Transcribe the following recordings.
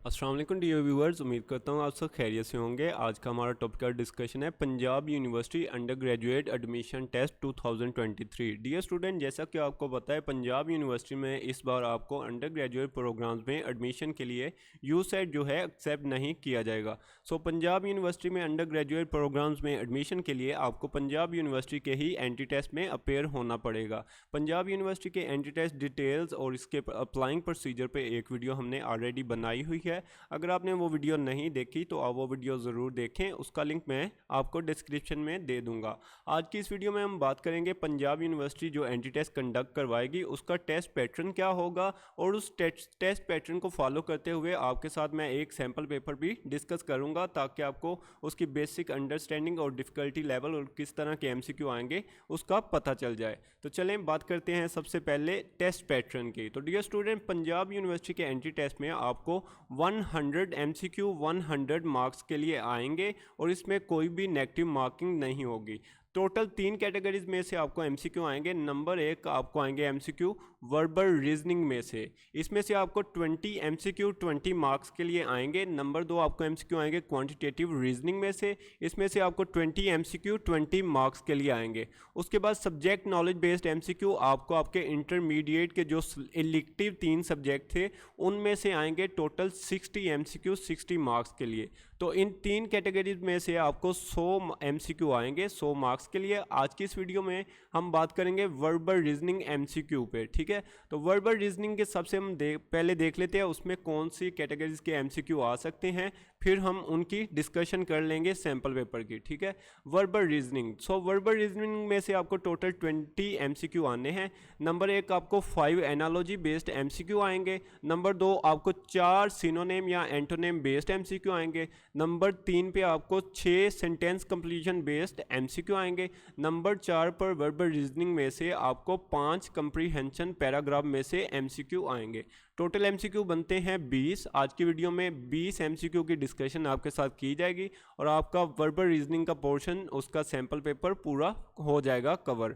अस्सलाम वालेकुम dear viewers, उम्मीद करता हूँ आप सब खैरियत से होंगे। आज का हमारा टॉपिक का डिस्कशन है Punjab university undergraduate admission test 2023। Dear student, जैसा कि आपको पता है पंजाब यूनिवर्सिटी में इस बार आपको अंडर ग्रेजुएट प्रोग्राम्स में एडमिशन के लिए यूसेट जो है एक्सेप्ट नहीं किया जाएगा। सो पंजाब यूनिवर्सिटी में अंडर ग्रेजुएट प्रोग्राम्स में एडमिशन के लिए आपको पंजाब यूनिवर्सिटी के ही एंट्री टेस्ट में अपेयर होना पड़ेगा। पंजाब यूनिवर्सिटी के एंट्री टेस्ट डिटेल्स और इसके अप्लाइंग प्रोसीजर पे एक वीडियो हमने ऑलरेडी बनाई हुई है। अगर आपने वो वीडियो नहीं देखी तो आप वो वीडियो ज़रूर देखें, उसका लिंक मैं आपको डिस्क्रिप्शन में दे दूंगा। आज की इस वीडियो में हम बात करेंगे पंजाब यूनिवर्सिटी जो एंट्री टेस्ट कंडक्ट करवाएगी उसका टेस्ट पैटर्न क्या होगा, और उस टेस्ट पैटर्न को फॉलो करते हुए आपके साथ मैं एक सैम्पल पेपर भी डिस्कस करूँगा ताकि आपको उसकी बेसिक अंडरस्टैंडिंग और डिफ़िकल्टी लेवल और किस तरह के MCQ आएंगे उसका पता चल जाए। तो चलें बात करते हैं सबसे पहले टेस्ट पैटर्न की। तो डियर स्टूडेंट, पंजाब यूनिवर्सिटी के एंट्री टेस्ट में आपको 100 MCQ 100 मार्क्स के लिए आएंगे और इसमें कोई भी नेगेटिव मार्किंग नहीं होगी। टोटल 3 कैटेगरीज में से आपको MCQ आएंगे। नंबर 1 आपको आएंगे MCQ वर्बल रीजनिंग में से, इसमें से आपको 20 MCQ 20 मार्क्स के लिए आएंगे। नंबर 2 आपको MCQ आएंगे क्वांटिटेटिव रीजनिंग में से, इसमें से आपको 20 MCQ 20 मार्क्स के लिए आएंगे। उसके बाद सब्जेक्ट नॉलेज बेस्ड MCQ आपको आपके इंटरमीडिएट के जो इलेक्टिव 3 सब्जेक्ट थे उनमें से आएंगे टोटल 60 MCQ 60 मार्क्स के लिए। तो इन 3 कैटेगरीज में से आपको 100 MCQ आएंगे 100 मार्क्स के लिए। आज की इस वीडियो में हम बात करेंगे वर्बल रीजनिंग MCQ पे, ठीक है। तो वर्बल रीजनिंग के सबसे हम पहले देख लेते हैं उसमें कौन सी कैटेगरीज के MCQ आ सकते हैं, फिर हम उनकी डिस्कशन कर लेंगे सैम्पल पेपर की, ठीक है। वर्बल रीजनिंग, सो वर्बल रीजनिंग में से आपको टोटल 20 MCQ आने हैं। नंबर 1 आपको 5 एनालॉजी बेस्ड MCQ आएंगे। नंबर 2 आपको 4 सिनोनिम या एंटोनिम बेस्ड MCQ आएंगे। नंबर 3 पे आपको 6 सेंटेंस कंप्लीशन बेस्ड MCQ आएंगे। नंबर 4 पर वर्बल रीजनिंग में से आपको 5 कंप्रीहेंशन पैराग्राफ में से MCQ आएंगे। टोटल MCQ बनते हैं 20। आज की वीडियो में 20 MCQ की डिस्कशन आपके साथ की जाएगी और आपका वर्बल रीजनिंग का पोर्शन उसका सैम्पल पेपर पूरा हो जाएगा कवर।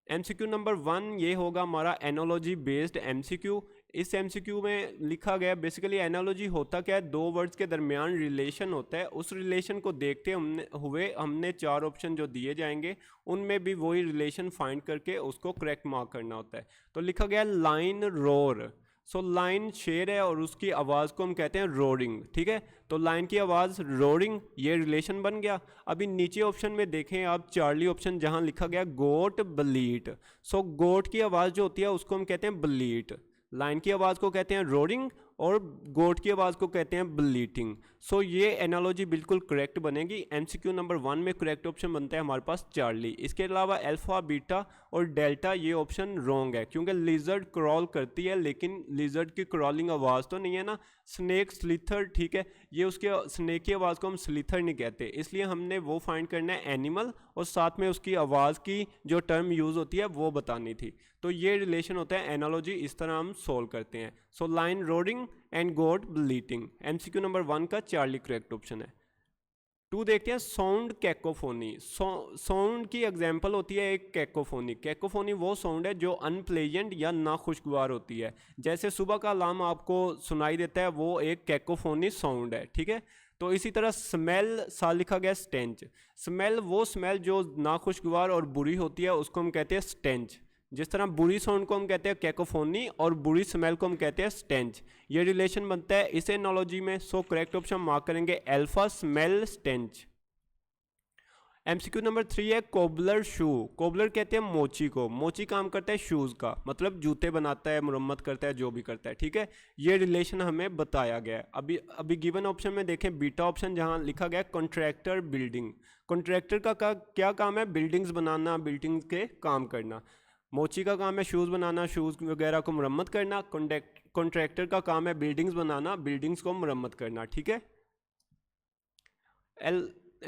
MCQ नंबर 1 ये होगा हमारा एनोलॉजी बेस्ड MCQ। इस MCQ में लिखा गया बेसिकली एनालॉजी होता क्या है, 2 वर्ड्स के दरमियान रिलेशन होता है। उस रिलेशन को देखते हुए हमने 4 ऑप्शन जो दिए जाएंगे उनमें भी वही रिलेशन फाइंड करके उसको करेक्ट मार्क करना होता है। तो लिखा गया लाइन रोर। सो लाइन शेर है और उसकी आवाज़ को हम कहते हैं रोरिंग, ठीक है। तो लाइन की आवाज़ रोरिंग, ये रिलेशन बन गया। अभी नीचे ऑप्शन में देखें आप चार्ली ऑप्शन जहां लिखा गया गोट बलीट। सो गोट की आवाज़ जो होती है उसको हम कहते हैं बलीट, लाइन की आवाज़ को कहते हैं रोरिंग और गोट की आवाज़ को कहते हैं ब्लीटिंग। सो ये एनालॉजी बिल्कुल करेक्ट बनेगी। MCQ नंबर 1 में करेक्ट ऑप्शन बनता है हमारे पास चार्ली। इसके अलावा अल्फा बीटा और डेल्टा ये ऑप्शन रॉन्ग है क्योंकि लिजर्ड क्रॉल करती है लेकिन लिजर्ड की क्रॉलिंग आवाज़ तो नहीं है ना। स्नेक स्लिथर, ठीक है, ये उसके स्नेक की आवाज़ को हम स्लिथर नहीं कहते, इसलिए हमने वो फाइंड करना है एनिमल और साथ में उसकी आवाज़ की जो टर्म यूज़ होती है वो बतानी थी। तो ये रिलेशन होता है एनालॉजी, इस तरह हम सोल्व करते हैं। So lion roaring and goat bleating, MCQ नंबर 1 का चार्ली करेक्ट ऑप्शन है। 2 देखते हैं साउंड कैकोफोनी। साउंड की एग्जांपल होती है एक कैकोफोनी। कैकोफोनी वो साउंड है जो अनप्लेजेंट या नाखुशगवार होती है। जैसे सुबह का अलार्म आपको सुनाई देता है वो एक कैकोफोनी साउंड है, ठीक है। तो इसी तरह स्मेल सा लिखा गया स्टेंच। स्मेल वो स्मेल जो नाखुशगवार और बुरी होती है उसको हम कहते हैं स्टेंच। जिस तरह बुरी साउंड को हम कहते हैं कैकोफोनी और बुरी स्मेल को हम कहते हैं स्टेंच। ये रिलेशन बनता है इस एनालॉजी में। सो करेक्ट ऑप्शन मार्क करेंगे alpha smell stench. MCQ number 3 है कोबलर शू। कोबलर कहते हैं मोची को। मोची काम करता है शूज़ का, मतलब जूते बनाता है, मुरम्मत करता है, जो भी करता है, ठीक है। ये रिलेशन हमें बताया गया है। अभी गिवन ऑप्शन में देखें बीटा ऑप्शन जहां लिखा गया कॉन्ट्रैक्टर बिल्डिंग। कॉन्ट्रैक्टर का क्या काम है, बिल्डिंग्स बनाना, बिल्डिंग्स के काम करना। मोची का काम है शूज़ बनाना, शूज़ वगैरह को मुरम्मत करना। कॉन्ट्रैक्टर का काम है बिल्डिंग्स बनाना, बिल्डिंग्स को मुरम्मत करना, ठीक है।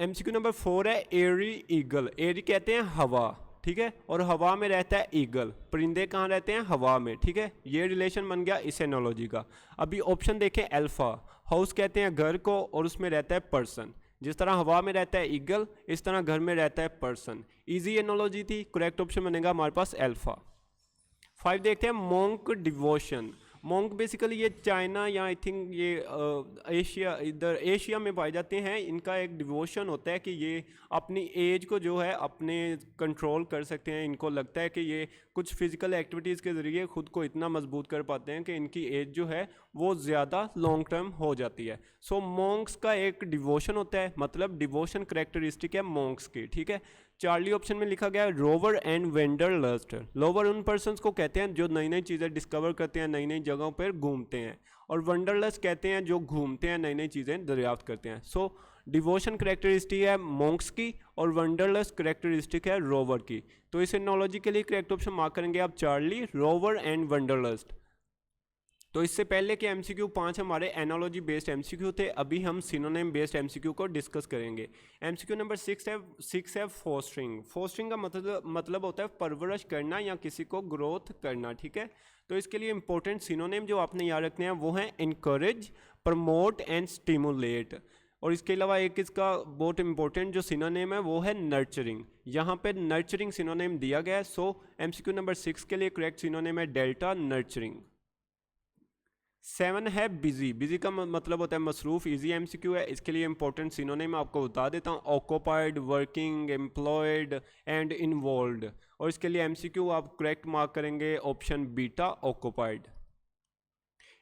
MCQ नंबर 4 है एरी ईगल। एरी कहते हैं हवा, ठीक है, और हवा में रहता है ईगल। परिंदे कहाँ रहते हैं, हवा में, ठीक है। ये रिलेशन बन गया इस एनालॉजी का। अभी ऑप्शन देखें अल्फा, हाउस कहते हैं घर को और उसमें रहता है पर्सन। जिस तरह हवा में रहता है ईगल इस तरह घर में रहता है पर्सन। इजी एनालॉजी थी, करेक्ट ऑप्शन बनेगा हमारे पास अल्फा। 5 देखते हैं मोंक डिवोशन। मोंक बेसिकली ये चाइना या आई थिंक ये एशिया, इधर एशिया में पाए जाते हैं। इनका एक डिवोशन होता है कि ये अपनी एज को जो है अपने कंट्रोल कर सकते हैं। इनको लगता है कि ये कुछ फिजिकल एक्टिविटीज़ के ज़रिए खुद को इतना मजबूत कर पाते हैं कि इनकी एज जो है वो ज़्यादा लॉन्ग टर्म हो जाती है। सो मोंक्स का एक डिवोशन होता है, मतलब डिवोशन करेक्टरिस्टिक है मोंक्स की, ठीक है। चार्ली ऑप्शन में लिखा गया है रोवर एंड वेंडरलस्ट। रोवर उन पर्सन्स को कहते हैं जो नई नई चीज़ें डिस्कवर करते हैं, नई नई जगहों पर घूमते हैं, और वंडरलस्ट कहते हैं जो घूमते हैं, नई नई चीज़ें दरियाफ्त करते हैं। सो डिवोशन करेक्टरिस्टिक है मोंक्स की और वंडरलस्ट करेक्टरिस्टिक है रोवर की। तो इस एनोलॉजी के लिए करेक्ट ऑप्शन मार्क करेंगे आप चार्ली, रोवर एंड वंडरलस्ट। तो इससे पहले के MCQ 5 हमारे एनोलॉजी बेस्ड MCQ थे, अभी हम सिनोनिम बेस्ड MCQ को डिस्कस करेंगे। MCQ नंबर 6 है फोस्टरिंग। फोस्टरिंग का मतलब होता है परवरिश करना या किसी को ग्रोथ करना, ठीक है। तो इसके लिए इंपॉर्टेंट सिनोनिम जो आपने याद रखने हैं वो हैं इनकरेज, प्रमोट एंड स्टिमुलेट। और इसके अलावा एक इसका बहुत इंपॉर्टेंट जो सिनोनिम है वो है नर्चरिंग। यहाँ पे नर्चरिंग सिनोनिम दिया गया है। सो MCQ नंबर 6 के लिए करेक्ट सिनोनिम है डेल्टा, नर्चरिंग। 7 है बिजी। बिजी का मतलब होता है मसरूफ, इजी MCQ है। इसके लिए इंपॉर्टेंट सिनोनिम आपको बता देता हूँ, occupied, working, employed and involved. और इसके लिए MCQ आप करेक्ट मार्क करेंगे ऑप्शन बीटा, ऑक्यूपाइड।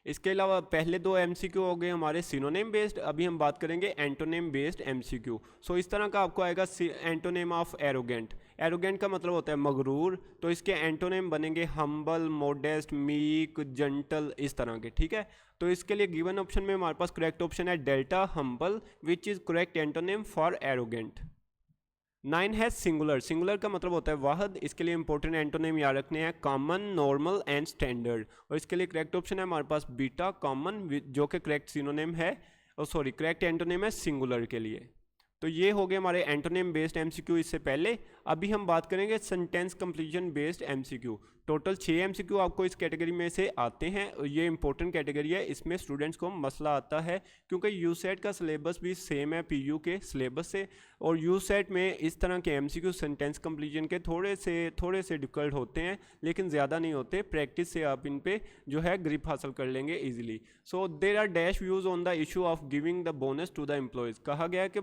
इसके अलावा पहले दो MCQ हो गए हमारे सिनोनिम बेस्ड, अभी हम बात करेंगे एंटोनिम बेस्ड MCQ। सो इस तरह का आपको आएगा एंटोनिम ऑफ एरोगेंट। एरोगेंट का मतलब होता है मगरूर, तो इसके एंटोनिम बनेंगे हम्बल, मोडेस्ट, मीक, जंटल, इस तरह के, ठीक है। तो इसके लिए गिवन ऑप्शन में हमारे पास करेक्ट ऑप्शन है delta, humble, which is correct antonym for arrogant. 9 है सिंगुलर। सिंगुलर का मतलब होता है वाहद। इसके लिए इंपॉर्टेंट एंटोनिम याद रखने हैं कॉमन, नॉर्मल एंड स्टैंडर्ड। और इसके लिए करेक्ट ऑप्शन है हमारे पास बीटा, कॉमन, जो कि करेक्ट सिनोनिम है, सॉरी करेक्ट एंटोनिम है सिंगुलर के लिए। तो ये हो गए हमारे एंटोनिम बेस्ड MCQ इससे पहले। अभी हम बात करेंगे sentence completion based MCQ। Total 6 MCQ आपको इस कैटेगरी में से आते हैं। ये इंपॉर्टेंट कैटेगरी है, इसमें स्टूडेंट्स को मसला आता है क्योंकि यूसेट का सिलेबस भी सेम है PU के सिलेबस से। और यूसेट में इस तरह के MCQ सेंटेंस कंप्लीशन के थोड़े से डिफिकल्ट होते हैं, लेकिन ज़्यादा नहीं होते। प्रैक्टिस से आप इन पे जो है ग्रिप हासिल कर लेंगे easily. So there are dash views on the issue of giving the bonus to the employees. कहा गया है कि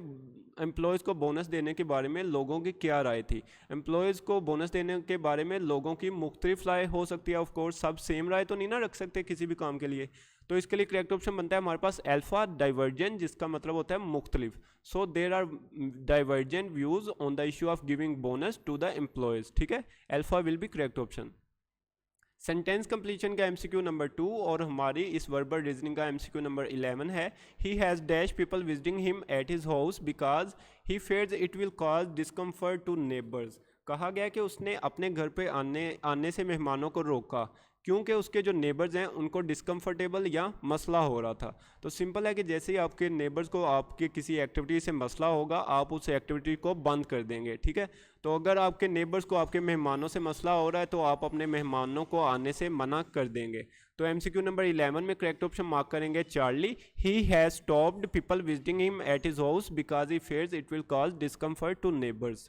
एम्प्लॉयज़ को बोनस देने के बारे में लोगों की क्या राय थी। एम्प्लॉयज़ को बोनस देने के बारे में लोगों की मुख्तलिफ राय हो सकती है, ऑफ कोर्स सब सेम राय तो नहीं ना रख सकते किसी भी काम के लिए। तो इसके लिए करेक्ट ऑप्शन बनता है हमारे पास अल्फा, डाइवर्जेंट, जिसका मतलब होता है मुख्तलिफ। So there are divergent views on the issue of giving bonus to the employees, ठीक है। Alpha will be correct option. Sentence completion का MCQ नंबर 2 और हमारी इस वर्बल रीजनिंग का MCQ नंबर 11 है। He has dash people visiting him at his house because he fears it will cause discomfort to neighbours. कहा गया कि उसने अपने घर पे आने से मेहमानों को रोका क्योंकि उसके जो नेबर्स हैं उनको डिस्कम्फर्टेबल या मसला हो रहा था। तो सिंपल है कि जैसे ही आपके नेबर्स को आपके किसी एक्टिविटी से मसला होगा, आप उस एक्टिविटी को बंद कर देंगे, ठीक है। तो अगर आपके नेबर्स को आपके मेहमानों से मसला हो रहा है तो आप अपने मेहमानों को आने से मना कर देंगे। तो MCQ नंबर 11 में करेक्ट ऑप्शन मार्क करेंगे Charlie. He has stopped people visiting him at his house because he fears it will cause discomfort to neighbours.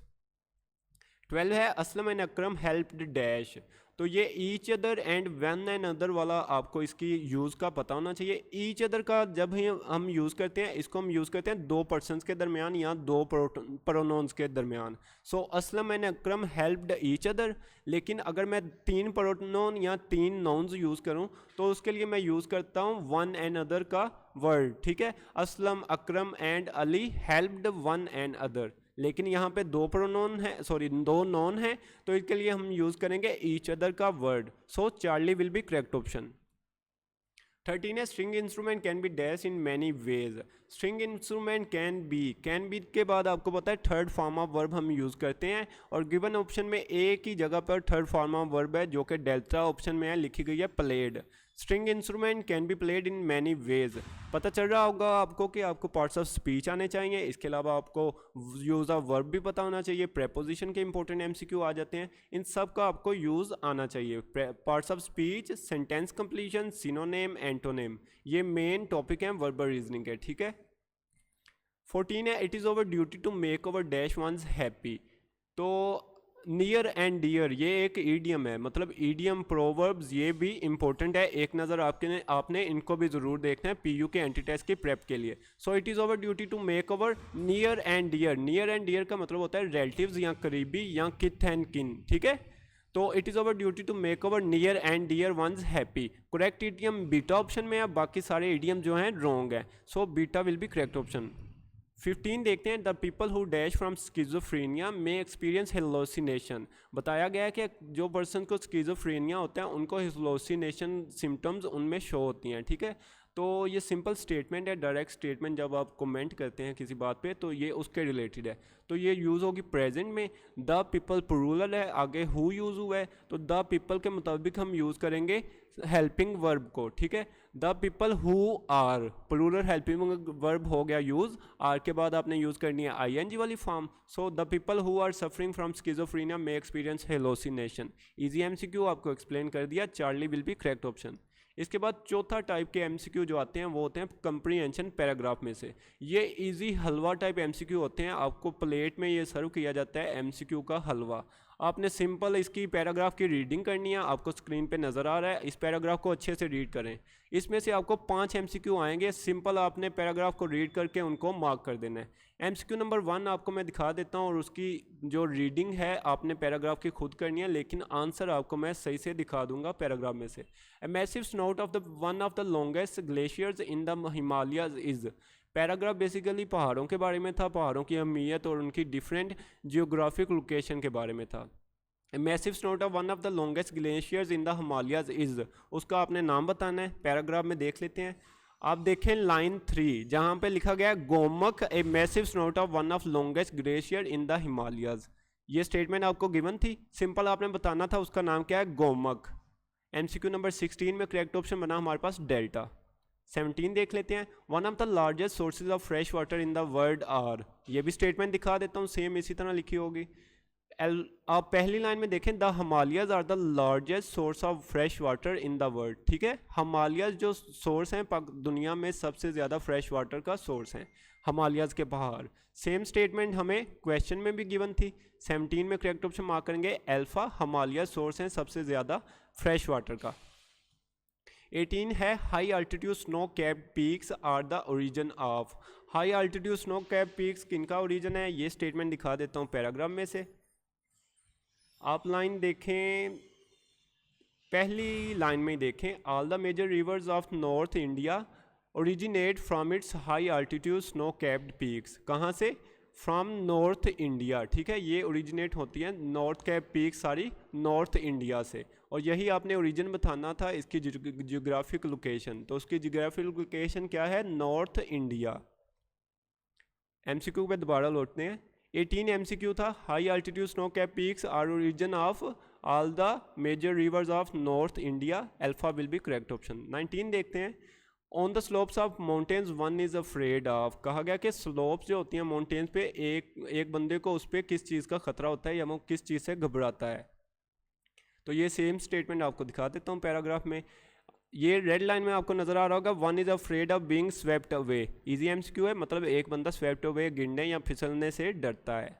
12 है Aslam and Akram helped dash. तो ये each other and one and other वाला आपको इसकी use का पता होना चाहिए। ईच अदर का जब हम यूज़ करते हैं, इसको हम यूज़ करते हैं दो पर्सनस के दरमियान या दो प्रोनाउंस के दरमियान। So Aslam and Akram helped each other. लेकिन अगर मैं 3 प्रोनाउन या 3 नाउन्स यूज़ करूं तो उसके लिए मैं यूज़ करता हूं वन एंड अदर का वर्ड, ठीक है। Aslam, Akram and Ali helped one and other. लेकिन यहाँ पे दो प्रोनाउन है, सॉरी दो नॉन है, तो इसके लिए हम यूज़ करेंगे ईच अदर का word. So Charlie will be correct option. 13 है string instrument can be dash in many ways. String instrument can be के बाद आपको पता है थर्ड फॉर्म ऑफ वर्ब हम यूज़ करते हैं, और गिवन ऑप्शन में एक ही जगह पर थर्ड फॉर्म ऑफ वर्ब है जो कि डेल्टा ऑप्शन में है, लिखी गई है played. String instrument can be played in many ways. पता चल रहा होगा आपको कि आपको पार्ट्स ऑफ स्पीच आने चाहिए, इसके अलावा आपको यूज़ ऑफ वर्ब भी पता होना चाहिए, प्रेपोजिशन के इंपॉर्टेंट MCQ आ जाते हैं, इन सब का आपको यूज़ आना चाहिए। Parts of speech, sentence completion, synonym, antonym, ये मेन टॉपिक हैं वर्बल रीजनिंग के, ठीक है। 14 है it is our duty to make our dash ones happy. तो नियर एंड डियर ये एक ईडियम है, मतलब ईडियम प्रोवर्ब्स ये भी इंपॉर्टेंट है, एक नज़र आपने इनको भी ज़रूर देखना है पीयू के एंटी टेस्ट की प्रेप के लिए। So it is our duty to make our near and dear. Near and dear का मतलब होता है रिलेटिव्स या करीबी या किथ एंड किन, ठीक है। तो it is our duty to make our near and dear ones happy. Correct idiom beta option में है, बाकी सारे ईडियम जो हैं रॉन्ग है, so beta will be correct option. 15 देखते हैं, the people who dash from schizophrenia में एक्सपीरियंस हेलोसिनेशन। बताया गया है कि जो पर्सन को स्किज़ोफ्रेनिया होता है उनको हेलोसिनेशन सिम्टम्स उनमें शो होती हैं, ठीक है। तो ये सिंपल स्टेटमेंट है, डायरेक्ट स्टेटमेंट जब आप कमेंट करते हैं किसी बात पे तो ये उसके रिलेटेड है। तो ये यूज़ होगी प्रेजेंट में, द पीपल प्लूरल है, आगे हु यूज़ हुआ है तो द पीपल के मुताबिक हम यूज़ करेंगे हेल्पिंग वर्ब को, ठीक है। The people who are plural helping verb हो गया यूज़, आर के बाद आपने यूज़ करनी है आईएनजी वाली form. So the people who are suffering from schizophrenia may experience hallucination. Easy MCQ आपको एक्सप्लेन कर दिया, Charlie will be correct option. इसके बाद चौथा टाइप के एमसीक्यू जो आते हैं वो होते हैं कंप्रीहेंशन पैराग्राफ में से। ये इजी हलवा टाइप एमसीक्यू होते हैं, आपको प्लेट में ये सर्व किया जाता है एमसीक्यू का हलवा। आपने सिंपल इसकी पैराग्राफ की रीडिंग करनी है, आपको स्क्रीन पे नज़र आ रहा है, इस पैराग्राफ को अच्छे से रीड करें। इसमें से आपको 5 एमसीक्यू आएंगे, सिंपल आपने पैराग्राफ को रीड करके उनको मार्क कर देना है। एमसीक्यू नंबर 1 आपको मैं दिखा देता हूँ और उसकी जो रीडिंग है आपने पैराग्राफ की खुद करनी है, लेकिन आंसर आपको मैं सही से दिखा दूंगा पैराग्राफ में से। A massive snout of the one of the longest glaciers in the Himalayas is. Paragraph basically पहाड़ों के बारे में था, पहाड़ों की अहमियत और उनकी डिफरेंट जियोग्राफिक लोकेशन के बारे में था। Massive snout of one of the longest glaciers in the Himalayas is, उसका आपने नाम बताना है। पैराग्राफ में देख लेते हैं, आप देखें लाइन 3 जहाँ पे लिखा गया है Gaumukh a massive snout of one of longest glacier in the Himalayas. ये स्टेटमेंट आपको गिवन थी, सिंपल आपने बताना था उसका नाम क्या है, गोमक। एमसीक्यू नंबर 16 में करेक्ट ऑप्शन बना हमारे पास डेल्टा। 17 देख लेते हैं, one of the largest sources of fresh water in the world are. ये भी स्टेटमेंट दिखा देता हूँ, सेम इसी तरह लिखी होगी। आप पहली लाइन में देखें, the Himalayas are the largest source of fresh water in the world, ठीक है। हिमालयाज जो सोर्स हैं दुनिया में सबसे ज़्यादा फ्रेश वाटर का सोर्स हैं हिमालयाज के पहाड़। सेम स्टेटमेंट हमें क्वेश्चन में भी गिवन थी। 17 में करेक्ट ऑप्शन मार्क करेंगे अल्फा, हिमालयाज सोर्स हैं सबसे ज़्यादा फ्रेश वाटर का। 18 है, high altitude snow capped peaks are the origin of. High altitude snow capped peaks किनका ओरिजिन है, ये स्टेटमेंट दिखा देता हूँ पैराग्राफ में से। आप लाइन देखें, पहली लाइन में देखें, all the major rivers of north India originate from its high altitude snow capped peaks. कहाँ से, फ्रॉम नॉर्थ इंडिया, ठीक है। ये ओरिजिनेट होती है नॉर्थ कैप पीक्स सारी नॉर्थ इंडिया से, और यही आपने ओरिजिन बताना था इसकी जियोग्राफिक लोकेशन। तो उसकी जियोग्राफिक लोकेशन क्या है, नॉर्थ इंडिया। एमसीक्यू पे दोबारा लौटते हैं। 18 एमसीक्यू था, high altitude snow cap peaks are origin of all the major rivers of north India, alpha will be correct option. 19 देखते हैं, on the slopes of mountains one is afraid of. कहा गया कि स्लोप्स जो होती हैं mountains पे, एक बंदे को उस पर किस चीज़ का खतरा होता है या वो किस चीज़ से घबराता है। तो ये सेम स्टेटमेंट आपको दिखा देता हूँ पैराग्राफ में। ये रेड लाइन में आपको नजर आ रहा होगा, one is afraid of being swept away. Easy MCQ है, मतलब एक बंदा स्वेप्ट अवे गिरने या फिसलने से डरता है।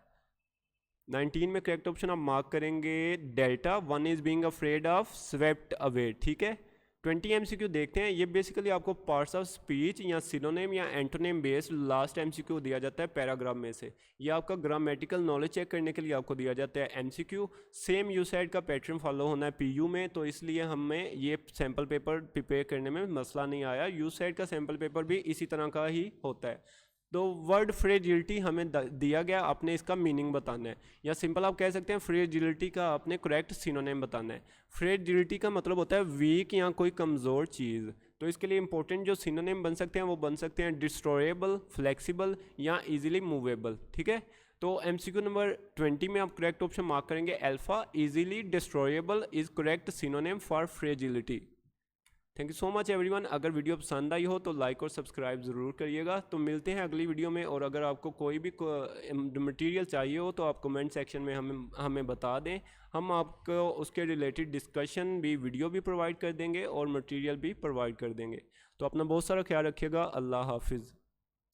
19 में करेक्ट ऑप्शन आप मार्क करेंगे delta, one is being afraid of swept away, ठीक है। 20 एमसीक्यू देखते हैं, ये बेसिकली आपको पार्ट्स ऑफ स्पीच या सिनोनिम या एंटोनिम बेस्ड लास्ट एमसीक्यू दिया जाता है पैराग्राफ में से। ये आपका ग्रामेटिकल नॉलेज चेक करने के लिए आपको दिया जाता है एमसीक्यू। सेम यूसाइड का पैटर्न फॉलो होना है पीयू में, तो इसलिए हमें ये सैम्पल पेपर प्रिपेयर करने में मसला नहीं आया। यूसाइड का सैम्पल पेपर भी इसी तरह का ही होता है। तो वर्ड फ्रेजिलिटी हमें दिया गया, आपने इसका मीनिंग बताना है, या सिंपल आप कह सकते हैं फ्रेजिलिटी का आपने करेक्ट सिनोनिम बताना है। फ्रेजिलिटी का मतलब होता है वीक या कोई कमज़ोर चीज़। तो इसके लिए इंपॉर्टेंट जो सिनोनिम बन सकते हैं वो बन सकते हैं डिस्ट्रॉयबल, फ्लेक्सिबल या इजीली मूवेबल, ठीक है। तो एमसीक्यू नंबर 20 में आप करेक्ट ऑप्शन मार्क करेंगे alpha, easily destroyable is correct synonym for fragility. Thank you so much everyone. अगर वीडियो पसंद आई हो तो लाइक और सब्सक्राइब ज़रूर करिएगा। तो मिलते हैं अगली वीडियो में, और अगर आपको कोई भी मटेरियल चाहिए हो तो आप कमेंट सेक्शन में हमें बता दें, हम आपको उसके रिलेटेड डिस्कशन भी वीडियो भी प्रोवाइड कर देंगे और मटेरियल भी प्रोवाइड कर देंगे। तो अपना बहुत सारा ख्याल रखिएगा। अल्लाह हाफिज़।